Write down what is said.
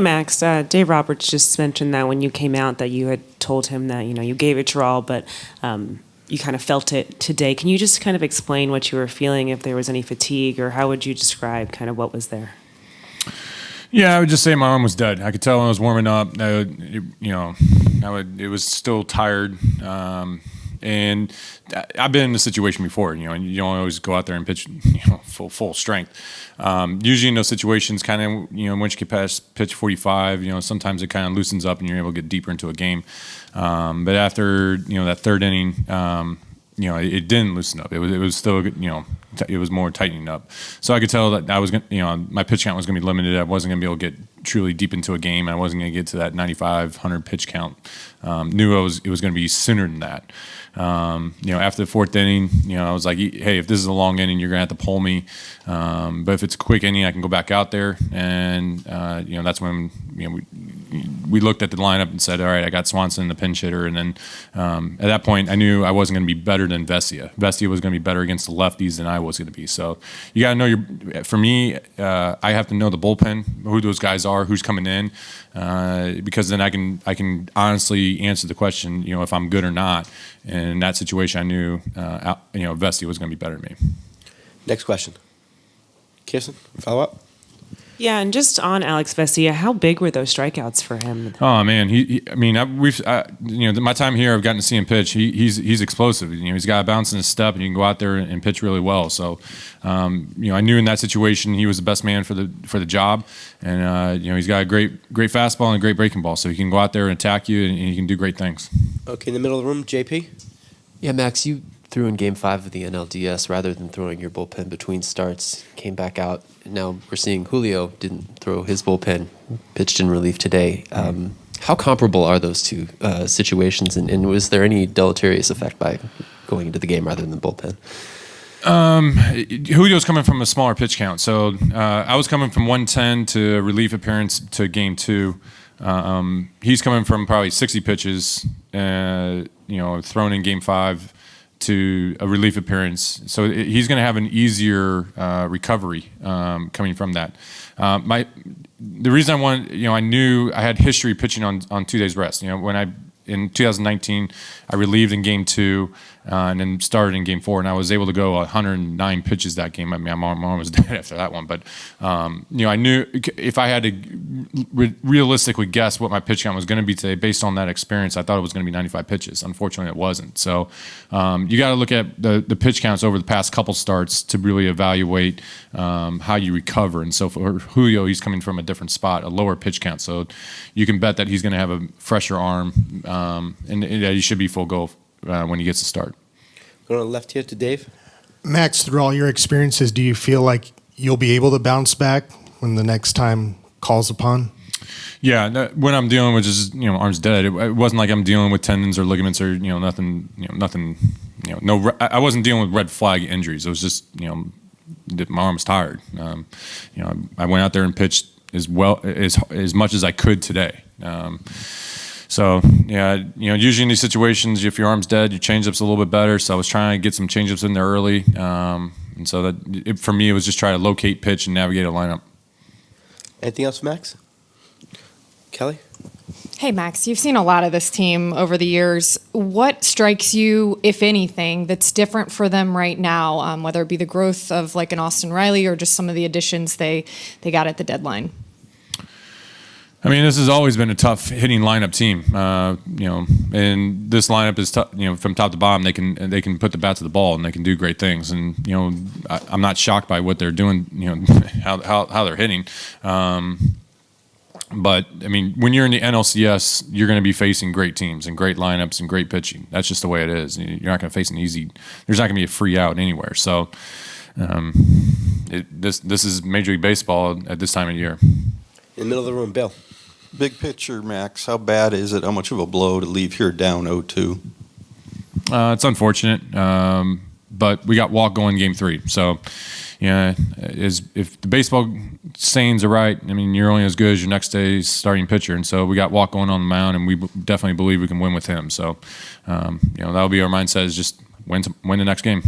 Max, Dave Roberts just mentioned that when you came out that you had told him that, you gave it your all, but you kind of felt it today. Can you just kind of explain what you were feeling, if there was any fatigue, or how would you describe kind of what was there? Yeah, I would just say my arm was dead. I could tell when I was warming up. It was still tired. And I've been in this situation before, and you don't always go out there and pitch, full strength. Usually in those situations, kind of, once you get past pitch 45, sometimes it kind of loosens up and you're able to get deeper into a game. But after, that third inning, it didn't loosen up. It was still, it was more tightening up. So I could tell that I was going to, my pitch count was going to be limited. I wasn't going to be able to get truly deep into a game. I wasn't going to get to that 95, 100 pitch count. Knew it was going to be sooner than that. After the fourth inning, I was like, hey, if this is a long inning, you're going to have to pull me. But if it's a quick inning, I can go back out there. And, that's when, we looked at the lineup and said, all right, I got Swanson, the pinch hitter. And then at that point, I knew I wasn't going to be better than Vesia. Vesia was going to be better against the lefties than I was going to be. So you got to know for me, I have to know the bullpen, who those guys are, who's coming in, because then I can honestly answer the question, if I'm good or not. And in that situation, I knew, Vesia was going to be better than me. Next question. Kirsten, follow up? Yeah, and just on Alex Vesia, how big were those strikeouts for him? Oh man, my time here, I've gotten to see him pitch. He's explosive. He's got a bounce in his step, and he can go out there and pitch really well. So, I knew in that situation he was the best man for the job, and he's got a great fastball and a great breaking ball, so he can go out there and attack you, and he can do great things. Okay, in the middle of the room, JP. Yeah, Max, you threw in Game 5 of the NLDS rather than throwing your bullpen between starts, came back out. Now we're seeing Julio didn't throw his bullpen, pitched in relief today. How comparable are those two situations, and was there any deleterious effect by going into the game rather than the bullpen? Julio's coming from a smaller pitch count, so I was coming from 110 to a relief appearance to Game 2. He's coming from probably 60 pitches, thrown in Game 5 to a relief appearance. So he's going to have an easier recovery coming from that. The reason I knew I had history pitching on 2 days rest. In 2019, I relieved in Game 2 and then started in Game 4, and I was able to go 109 pitches that game. I mean, my arm was dead after that one, but I knew if I had to realistically guess what my pitch count was going to be today based on that experience, I thought it was going to be 95 pitches. Unfortunately, it wasn't. So you got to look at the pitch counts over the past couple starts to really evaluate how you recover. And so for Julio, he's coming from a different spot, a lower pitch count. So you can bet that he's going to have a fresher arm, and he should be full go when he gets to start. Going on the left here to Dave. Max, through all your experiences, do you feel like you'll be able to bounce back when the next time calls upon? Yeah, when I'm dealing with just arms dead, it wasn't like I'm dealing with tendons or ligaments or nothing. I wasn't dealing with red flag injuries. It was just my arm was tired. I went out there and pitched as much as I could today. So, usually in these situations, if your arm's dead, your changeup's a little bit better. So I was trying to get some changeups in there early. And so for me, it was just try to locate pitch and navigate a lineup. Anything else, Max? Kelly? Hey, Max, you've seen a lot of this team over the years. What strikes you, if anything, that's different for them right now, whether it be the growth of like an Austin Riley or just some of the additions they got at the deadline? I mean, this has always been a tough hitting lineup team, and this lineup is tough. From top to bottom, they can put the bat to the ball and they can do great things. And I'm not shocked by what they're doing. How they're hitting. But I mean, when you're in the NLCS, you're going to be facing great teams and great lineups and great pitching. That's just the way it is. You're not going to face an easy. There's not going to be a free out anywhere. So, this is Major League Baseball at this time of year. In the middle of the room, Bill. Big picture, Max, how bad is it? How much of a blow to leave here down 0-2? It's unfortunate, but we got walk going Game 3. So, if the baseball sayings are right, I mean, you're only as good as your next day's starting pitcher. And so we got walk going on the mound, and we definitely believe we can win with him. So, that'll be our mindset is just win the next game.